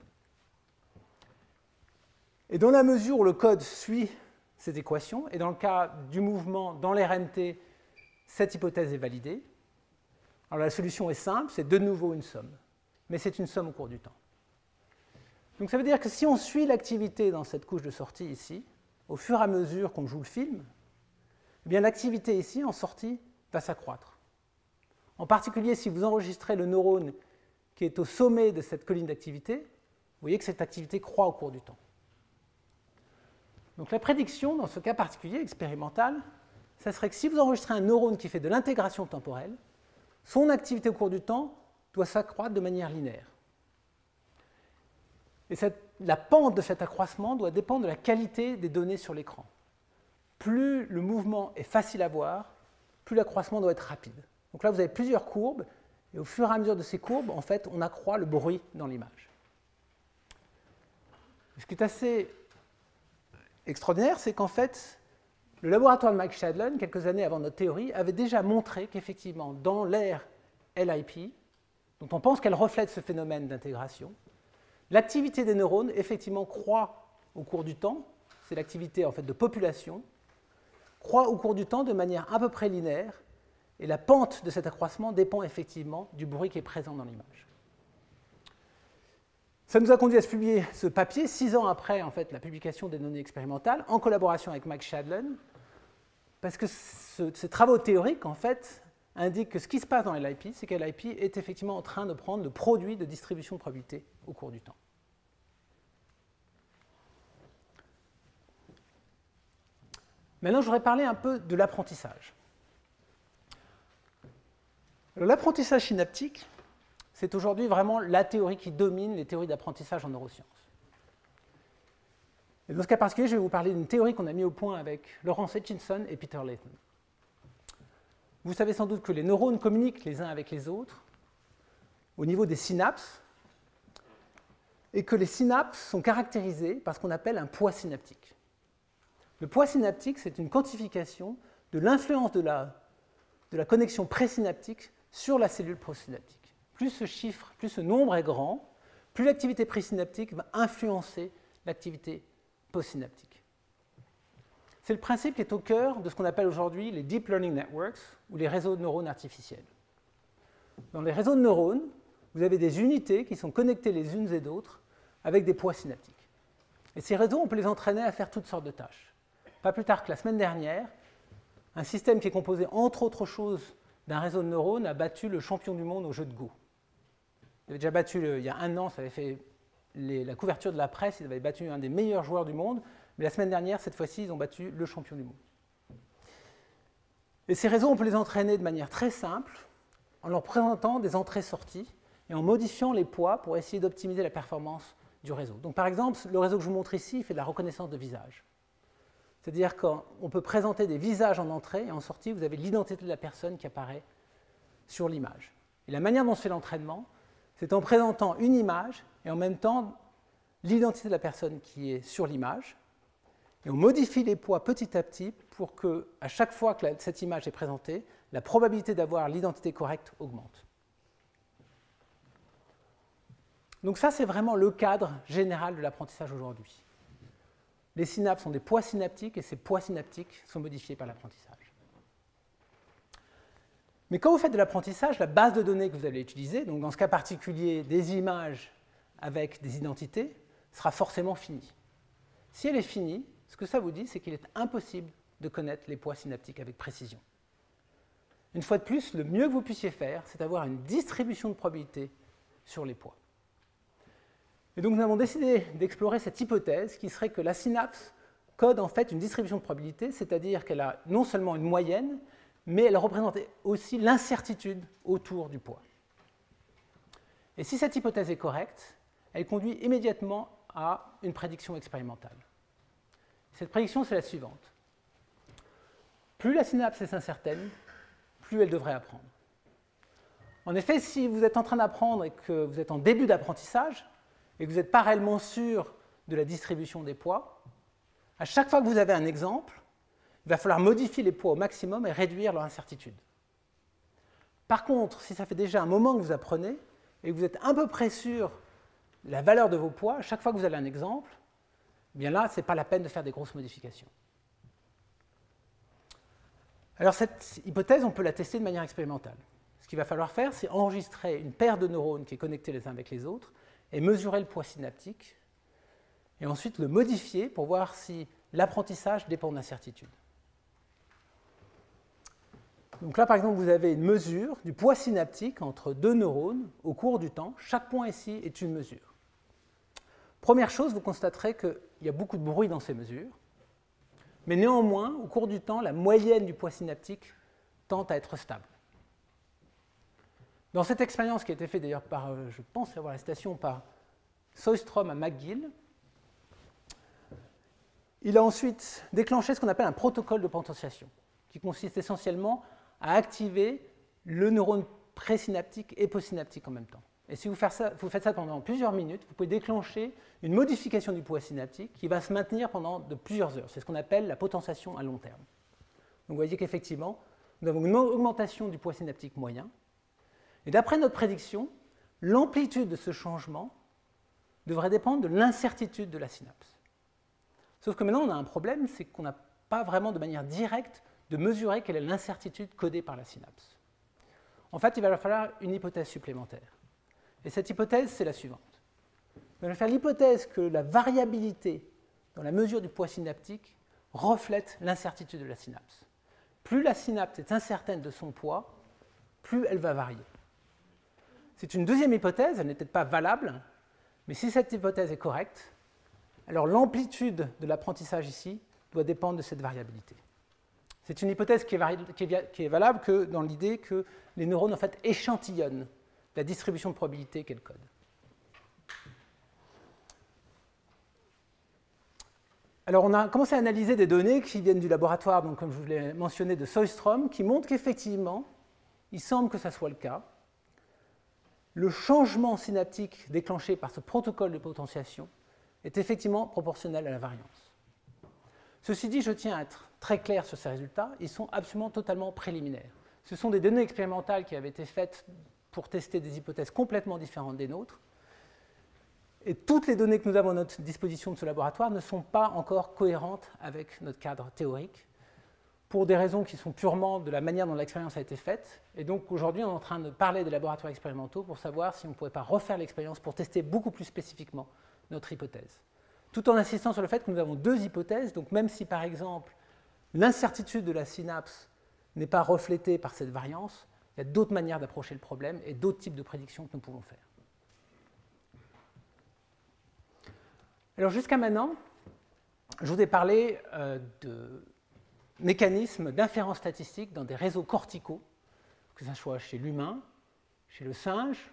Et dans la mesure où le code suit ces équations, et dans le cas du mouvement dans l'RMT, cette hypothèse est validée. Alors la solution est simple, c'est de nouveau une somme. Mais c'est une somme au cours du temps. Donc ça veut dire que si on suit l'activité dans cette couche de sortie ici, au fur et à mesure qu'on joue le film, eh bien l'activité ici, en sortie, va s'accroître. En particulier, si vous enregistrez le neurone qui est au sommet de cette colline d'activité, vous voyez que cette activité croît au cours du temps. Donc la prédiction, dans ce cas particulier expérimental, ça serait que si vous enregistrez un neurone qui fait de l'intégration temporelle, son activité au cours du temps doit s'accroître de manière linéaire. Et la pente de cet accroissement doit dépendre de la qualité des données sur l'écran. Plus le mouvement est facile à voir, plus l'accroissement doit être rapide. Donc là, vous avez plusieurs courbes, et au fur et à mesure de ces courbes, en fait, on accroît le bruit dans l'image. Ce qui est assez extraordinaire, c'est qu'en fait, le laboratoire de Mike Shadlen, quelques années avant notre théorie, avait déjà montré qu'effectivement, dans l'aire LIP, dont on pense qu'elle reflète ce phénomène d'intégration, l'activité des neurones, effectivement, croît au cours du temps, c'est l'activité en fait, de population, croît au cours du temps de manière à peu près linéaire, et la pente de cet accroissement dépend effectivement du bruit qui est présent dans l'image. Ça nous a conduit à se publier ce papier 6 ans après en fait, la publication des données expérimentales, en collaboration avec Mike Shadlen, parce que ces travaux théoriques en fait, indiquent que ce qui se passe dans LIP, c'est que LIP est effectivement en train de prendre le produit de distribution de probabilité au cours du temps. Maintenant, je voudrais parler un peu de l'apprentissage. L'apprentissage synaptique, c'est aujourd'hui vraiment la théorie qui domine les théories d'apprentissage en neurosciences. Et dans ce cas particulier, je vais vous parler d'une théorie qu'on a mise au point avec Lawrence Hutchinson et Peter Layton. Vous savez sans doute que les neurones communiquent les uns avec les autres au niveau des synapses, et que les synapses sont caractérisées par ce qu'on appelle un poids synaptique. Le poids synaptique, c'est une quantification de l'influence de la connexion présynaptique sur la cellule postsynaptique. Plus ce chiffre, plus ce nombre est grand, plus l'activité présynaptique va influencer l'activité postsynaptique. C'est le principe qui est au cœur de ce qu'on appelle aujourd'hui les Deep Learning Networks, ou les réseaux de neurones artificiels. Dans les réseaux de neurones, vous avez des unités qui sont connectées les unes et d'autres avec des poids synaptiques. Et ces réseaux, on peut les entraîner à faire toutes sortes de tâches. Pas plus tard que la semaine dernière, un système qui est composé, entre autres choses, d'un réseau de neurones a battu le champion du monde au jeu de Go. Il avait déjà battu, il y a 1 an, ça avait fait la couverture de la presse, ils avaient battu un des meilleurs joueurs du monde, mais la semaine dernière, cette fois-ci, ils ont battu le champion du monde. Et ces réseaux, on peut les entraîner de manière très simple, en leur présentant des entrées-sorties et en modifiant les poids pour essayer d'optimiser la performance du réseau. Donc par exemple, le réseau que je vous montre ici, il fait de la reconnaissance de visage. C'est-à-dire qu'on peut présenter des visages en entrée et en sortie, vous avez l'identité de la personne qui apparaît sur l'image. Et la manière dont se fait l'entraînement, c'est en présentant une image et en même temps l'identité de la personne qui est sur l'image. Et on modifie les poids petit à petit pour que, à chaque fois que cette image est présentée, la probabilité d'avoir l'identité correcte augmente. Donc ça, c'est vraiment le cadre général de l'apprentissage aujourd'hui. Les synapses sont des poids synaptiques et ces poids synaptiques sont modifiés par l'apprentissage. Mais quand vous faites de l'apprentissage, la base de données que vous allez utiliser, donc dans ce cas particulier des images avec des identités, sera forcément finie. Si elle est finie, ce que ça vous dit, c'est qu'il est impossible de connaître les poids synaptiques avec précision. Une fois de plus, le mieux que vous puissiez faire, c'est d'avoir une distribution de probabilité sur les poids. Et donc nous avons décidé d'explorer cette hypothèse qui serait que la synapse code en fait une distribution de probabilité, c'est-à-dire qu'elle a non seulement une moyenne, mais elle représente aussi l'incertitude autour du poids. Et si cette hypothèse est correcte, elle conduit immédiatement à une prédiction expérimentale. Cette prédiction, c'est la suivante. Plus la synapse est incertaine, plus elle devrait apprendre. En effet, si vous êtes en train d'apprendre et que vous êtes en début d'apprentissage, et que vous n'êtes pas réellement sûr de la distribution des poids, à chaque fois que vous avez un exemple, il va falloir modifier les poids au maximum et réduire leur incertitude. Par contre, si ça fait déjà un moment que vous apprenez et que vous êtes à peu près sûr de la valeur de vos poids, à chaque fois que vous avez un exemple, eh bien là, ce n'est pas la peine de faire des grosses modifications. Alors cette hypothèse, on peut la tester de manière expérimentale. Ce qu'il va falloir faire, c'est enregistrer une paire de neurones qui est connectée les uns avec les autres et mesurer le poids synaptique, et ensuite le modifier pour voir si l'apprentissage dépend de l'incertitude. Donc là, par exemple, vous avez une mesure du poids synaptique entre deux neurones au cours du temps. Chaque point ici est une mesure. Première chose, vous constaterez qu'il y a beaucoup de bruit dans ces mesures, mais néanmoins, au cours du temps, la moyenne du poids synaptique tend à être stable. Dans cette expérience qui a été faite d'ailleurs par, je pense avoir la citation, par Soistrom à McGill, il a ensuite déclenché ce qu'on appelle un protocole de potentiation, qui consiste essentiellement à activer le neurone présynaptique et postsynaptique en même temps. Et si vous faites ça pendant plusieurs minutes, vous pouvez déclencher une modification du poids synaptique qui va se maintenir pendant de plusieurs heures. C'est ce qu'on appelle la potentiation à long terme. Donc vous voyez qu'effectivement, nous avons une augmentation du poids synaptique moyen. Et d'après notre prédiction, l'amplitude de ce changement devrait dépendre de l'incertitude de la synapse. Sauf que maintenant, on a un problème, c'est qu'on n'a pas vraiment de manière directe de mesurer quelle est l'incertitude codée par la synapse. En fait, il va falloir une hypothèse supplémentaire. Et cette hypothèse, c'est la suivante. On va faire l'hypothèse que la variabilité dans la mesure du poids synaptique reflète l'incertitude de la synapse. Plus la synapse est incertaine de son poids, plus elle va varier. C'est une deuxième hypothèse, elle n'est peut-être pas valable, mais si cette hypothèse est correcte, alors l'amplitude de l'apprentissage ici doit dépendre de cette variabilité. C'est une hypothèse qui est valable que dans l'idée que les neurones en fait échantillonnent la distribution de probabilité qu'elles codent. Alors on a commencé à analyser des données qui viennent du laboratoire, donc, comme je vous l'ai mentionné, de Soistrom, qui montrent qu'effectivement, il semble que ça soit le cas. Le changement synaptique déclenché par ce protocole de potentiation est effectivement proportionnel à la variance. Ceci dit, je tiens à être très clair sur ces résultats, ils sont absolument totalement préliminaires. Ce sont des données expérimentales qui avaient été faites pour tester des hypothèses complètement différentes des nôtres. Et toutes les données que nous avons à notre disposition de ce laboratoire ne sont pas encore cohérentes avec notre cadre théorique, pour des raisons qui sont purement de la manière dont l'expérience a été faite. Et donc aujourd'hui, on est en train de parler des laboratoires expérimentaux pour savoir si on ne pouvait pas refaire l'expérience pour tester beaucoup plus spécifiquement notre hypothèse. Tout en insistant sur le fait que nous avons deux hypothèses, donc même si par exemple l'incertitude de la synapse n'est pas reflétée par cette variance, il y a d'autres manières d'approcher le problème et d'autres types de prédictions que nous pouvons faire. Alors jusqu'à maintenant, je vous ai parlé de mécanismes d'inférence statistique dans des réseaux corticaux, que ce soit chez l'humain, chez le singe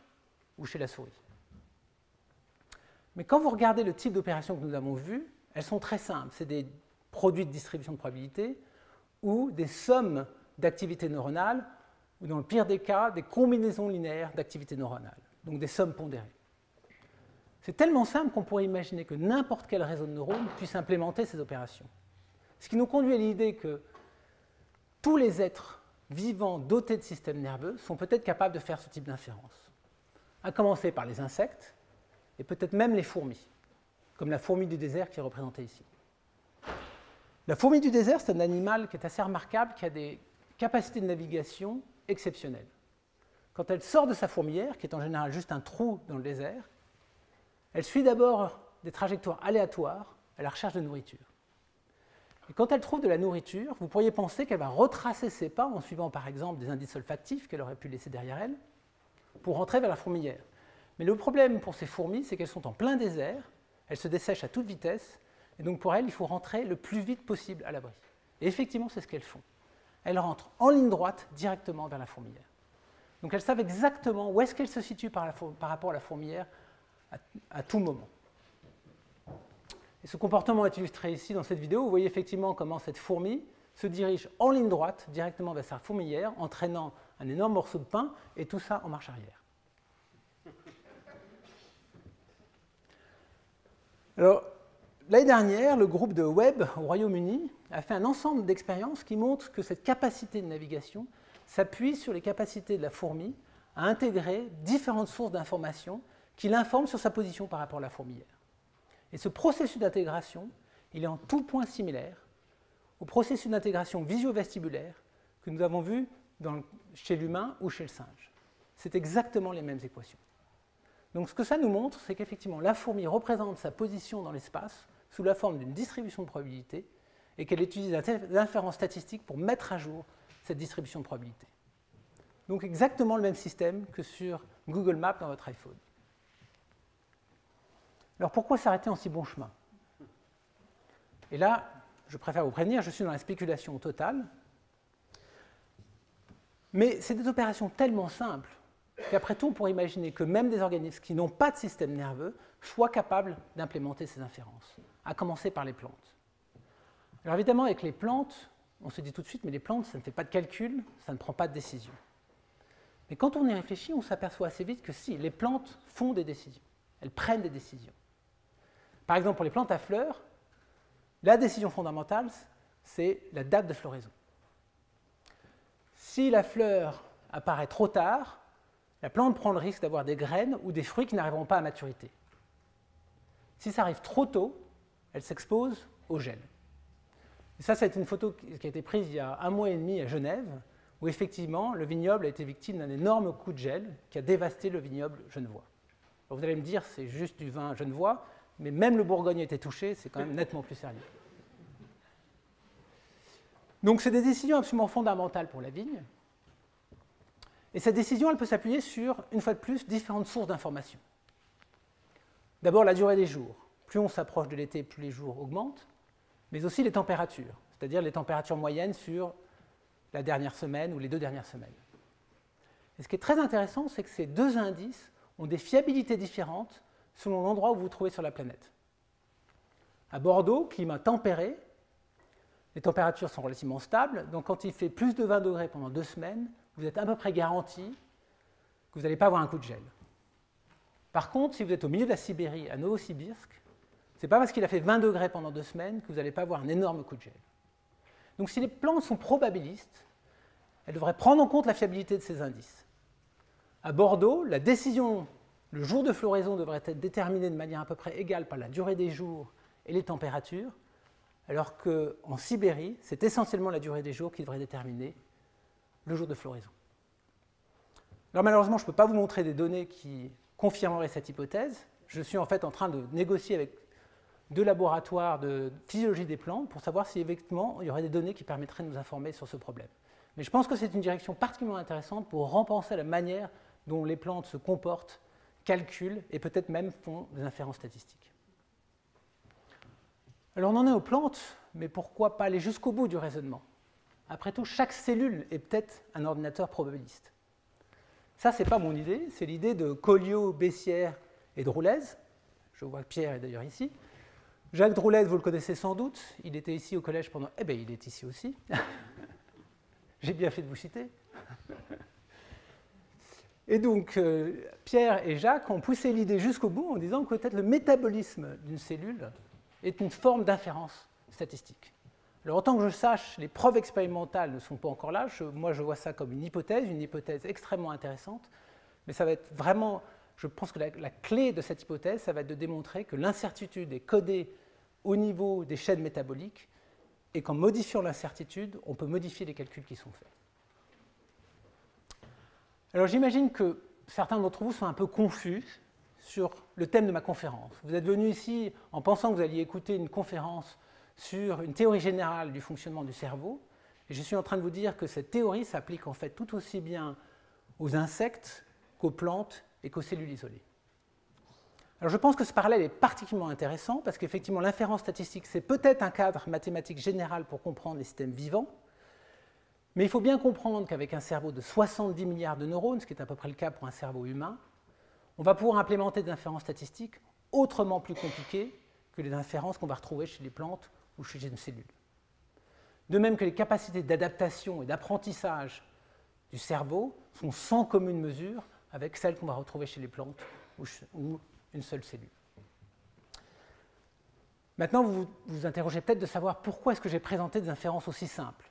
ou chez la souris. Mais quand vous regardez le type d'opérations que nous avons vues, elles sont très simples. C'est des produits de distribution de probabilité ou des sommes d'activités neuronales ou dans le pire des cas, des combinaisons linéaires d'activités neuronales, donc des sommes pondérées. C'est tellement simple qu'on pourrait imaginer que n'importe quel réseau de neurones puisse implémenter ces opérations. Ce qui nous conduit à l'idée que tous les êtres vivants dotés de systèmes nerveux sont peut-être capables de faire ce type d'inférence. À commencer par les insectes et peut-être même les fourmis, comme la fourmi du désert qui est représentée ici. La fourmi du désert, c'est un animal qui est assez remarquable, qui a des capacités de navigation exceptionnelle. Quand elle sort de sa fourmilière, qui est en général juste un trou dans le désert, elle suit d'abord des trajectoires aléatoires à la recherche de nourriture. Et quand elle trouve de la nourriture, vous pourriez penser qu'elle va retracer ses pas en suivant par exemple des indices olfactifs qu'elle aurait pu laisser derrière elle pour rentrer vers la fourmilière. Mais le problème pour ces fourmis, c'est qu'elles sont en plein désert, elles se dessèchent à toute vitesse, et donc pour elles, il faut rentrer le plus vite possible à l'abri. Et effectivement, c'est ce qu'elles font. Elles rentrent en ligne droite directement vers la fourmilière. Donc elles savent exactement où est-ce qu'elles se situent par rapport à la fourmilière à tout moment. Et ce comportement est illustré ici dans cette vidéo. Vous voyez effectivement comment cette fourmi se dirige en ligne droite directement vers sa fourmilière, entraînant un énorme morceau de pain, et tout ça en marche arrière. Alors, l'année dernière, le groupe de Webb au Royaume-Uni a fait un ensemble d'expériences qui montrent que cette capacité de navigation s'appuie sur les capacités de la fourmi à intégrer différentes sources d'informations qui l'informent sur sa position par rapport à la fourmilière. Et ce processus d'intégration, il est en tout point similaire au processus d'intégration visio-vestibulaire que nous avons vu chez l'humain ou chez le singe. C'est exactement les mêmes équations. Donc ce que ça nous montre, c'est qu'effectivement la fourmi représente sa position dans l'espace sous la forme d'une distribution de probabilité et qu'elle utilise l'inférence statistique pour mettre à jour cette distribution de probabilité. Donc exactement le même système que sur Google Maps dans votre iPhone. Alors pourquoi s'arrêter en si bon chemin? Et là, je préfère vous prévenir, je suis dans la spéculation totale. Mais c'est des opérations tellement simples qu'après tout, on pourrait imaginer que même des organismes qui n'ont pas de système nerveux soient capables d'implémenter ces inférences, à commencer par les plantes. Alors évidemment, avec les plantes, on se dit tout de suite, mais les plantes, ça ne fait pas de calcul, ça ne prend pas de décision. Mais quand on y réfléchit, on s'aperçoit assez vite que si, les plantes font des décisions, elles prennent des décisions. Par exemple, pour les plantes à fleurs, la décision fondamentale, c'est la date de floraison. Si la fleur apparaît trop tard, la plante prend le risque d'avoir des graines ou des fruits qui n'arriveront pas à maturité. Si ça arrive trop tôt, elle s'expose au gel. Et ça, c'est une photo qui a été prise il y a 1 mois et demi à Genève, où effectivement, le vignoble a été victime d'un énorme coup de gel qui a dévasté le vignoble genevois. Alors vous allez me dire, c'est juste du vin genevois, mais même le Bourgogne a été touché, c'est quand même nettement plus sérieux. Donc c'est des décisions absolument fondamentales pour la vigne. Et cette décision, elle peut s'appuyer sur, une fois de plus, différentes sources d'informations. D'abord, la durée des jours. Plus on s'approche de l'été, plus les jours augmentent, mais aussi les températures, c'est-à-dire les températures moyennes sur la dernière semaine ou les 2 dernières semaines. Et ce qui est très intéressant, c'est que ces 2 indices ont des fiabilités différentes selon l'endroit où vous vous trouvez sur la planète. À Bordeaux, climat tempéré, les températures sont relativement stables, donc quand il fait plus de 20 degrés pendant 2 semaines, vous êtes à peu près garanti que vous n'allez pas avoir un coup de gel. Par contre, si vous êtes au milieu de la Sibérie, à Novosibirsk, ce n'est pas parce qu'il a fait 20 degrés pendant 2 semaines que vous n'allez pas avoir un énorme coup de gel. Donc si les plantes sont probabilistes, elles devraient prendre en compte la fiabilité de ces indices. À Bordeaux, la décision, le jour de floraison devrait être déterminé de manière à peu près égale par la durée des jours et les températures, alors qu'en Sibérie, c'est essentiellement la durée des jours qui devrait déterminer le jour de floraison. Alors malheureusement, je ne peux pas vous montrer des données qui confirmeraient cette hypothèse. Je suis en fait en train de négocier avec 2 laboratoires de physiologie des plantes pour savoir si effectivement il y aurait des données qui permettraient de nous informer sur ce problème. Mais je pense que c'est une direction particulièrement intéressante pour repenser la manière dont les plantes se comportent, calculent et peut-être même font des inférences statistiques. Alors on en est aux plantes, mais pourquoi pas aller jusqu'au bout du raisonnement? Après tout, chaque cellule est peut-être un ordinateur probabiliste. Ça, ce n'est pas mon idée, c'est l'idée de Colliot, Bessières et Droulez. Je vois que Pierre est d'ailleurs ici. Jacques Droulez, vous le connaissez sans doute, il était ici au collège pendant... Eh bien, il est ici aussi. J'ai bien fait de vous citer. Et donc, Pierre et Jacques ont poussé l'idée jusqu'au bout en disant que peut-être le métabolisme d'une cellule est une forme d'inférence statistique. Alors, autant que je sache, les preuves expérimentales ne sont pas encore là. Moi, je vois ça comme une hypothèse extrêmement intéressante. Mais ça va être vraiment... Je pense que la clé de cette hypothèse, ça va être de démontrer que l'incertitude est codée au niveau des chaînes métaboliques et qu'en modifiant l'incertitude, on peut modifier les calculs qui sont faits. Alors j'imagine que certains d'entre vous sont un peu confus sur le thème de ma conférence. Vous êtes venus ici en pensant que vous alliez écouter une conférence sur une théorie générale du fonctionnement du cerveau, et je suis en train de vous dire que cette théorie s'applique en fait tout aussi bien aux insectes qu'aux plantes et qu'aux cellules isolées. Alors je pense que ce parallèle est particulièrement intéressant parce qu'effectivement l'inférence statistique c'est peut-être un cadre mathématique général pour comprendre les systèmes vivants, mais il faut bien comprendre qu'avec un cerveau de 70 milliards de neurones, ce qui est à peu près le cas pour un cerveau humain, on va pouvoir implémenter des inférences statistiques autrement plus compliquées que les inférences qu'on va retrouver chez les plantes ou chez une cellule. De même que les capacités d'adaptation et d'apprentissage du cerveau sont sans commune mesure avec celles qu'on va retrouver chez les plantes ou une seule cellule. Maintenant, vous vous interrogez peut-être de savoir pourquoi est-ce que j'ai présenté des inférences aussi simples.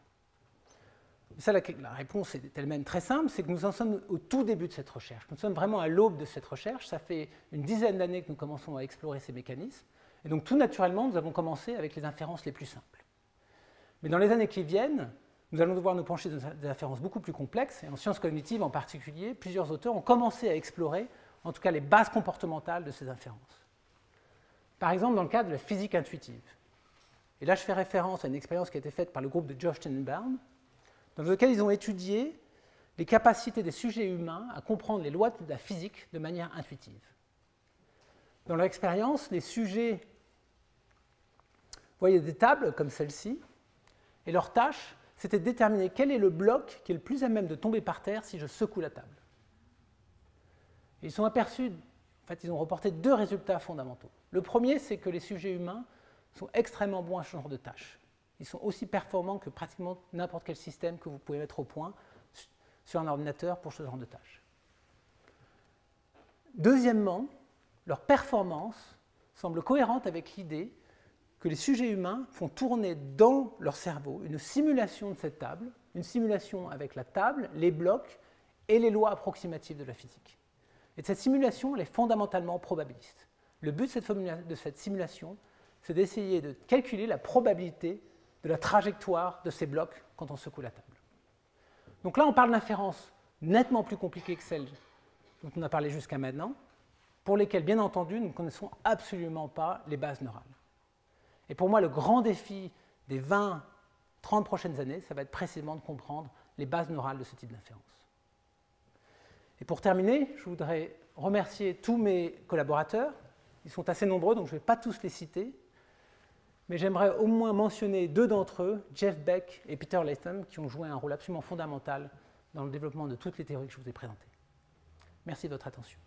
Ça, la réponse est elle-même très simple, c'est que nous en sommes au tout début de cette recherche. Nous sommes vraiment à l'aube de cette recherche. Ça fait une dizaine d'années que nous commençons à explorer ces mécanismes. Et donc, tout naturellement, nous avons commencé avec les inférences les plus simples. Mais dans les années qui viennent, nous allons devoir nous pencher sur des inférences beaucoup plus complexes. Et en sciences cognitives en particulier, plusieurs auteurs ont commencé à explorer, en tout cas, les bases comportementales de ces inférences. Par exemple, dans le cadre de la physique intuitive. Et là, je fais référence à une expérience qui a été faite par le groupe de Josh Tenenbaum, dans lequel ils ont étudié les capacités des sujets humains à comprendre les lois de la physique de manière intuitive. Dans leur expérience, les sujets voyaient des tables comme celle-ci, et leur tâche, c'était de déterminer quel est le bloc qui est le plus à même de tomber par terre si je secoue la table. Et ils sont aperçus, en fait, ils ont reporté deux résultats fondamentaux. Le premier, c'est que les sujets humains sont extrêmement bons à ce genre de tâches. Ils sont aussi performants que pratiquement n'importe quel système que vous pouvez mettre au point sur un ordinateur pour ce genre de tâches. Deuxièmement, leur performance semble cohérente avec l'idée que les sujets humains font tourner dans leur cerveau une simulation de cette table, une simulation avec la table, les blocs et les lois approximatives de la physique. Et cette simulation, elle est fondamentalement probabiliste. Le but de cette simulation, c'est d'essayer de calculer la probabilité de la trajectoire de ces blocs quand on secoue la table. Donc là, on parle d'inférences nettement plus compliquées que celles dont on a parlé jusqu'à maintenant, pour lesquelles, bien entendu, nous ne connaissons absolument pas les bases neurales. Et pour moi, le grand défi des 20, 30 prochaines années, ça va être précisément de comprendre les bases neurales de ce type d'inférence. Et pour terminer, je voudrais remercier tous mes collaborateurs. Ils sont assez nombreux, donc je ne vais pas tous les citer. Mais j'aimerais au moins mentionner deux d'entre eux, Jeff Beck et Peter Latham, qui ont joué un rôle absolument fondamental dans le développement de toutes les théories que je vous ai présentées. Merci de votre attention.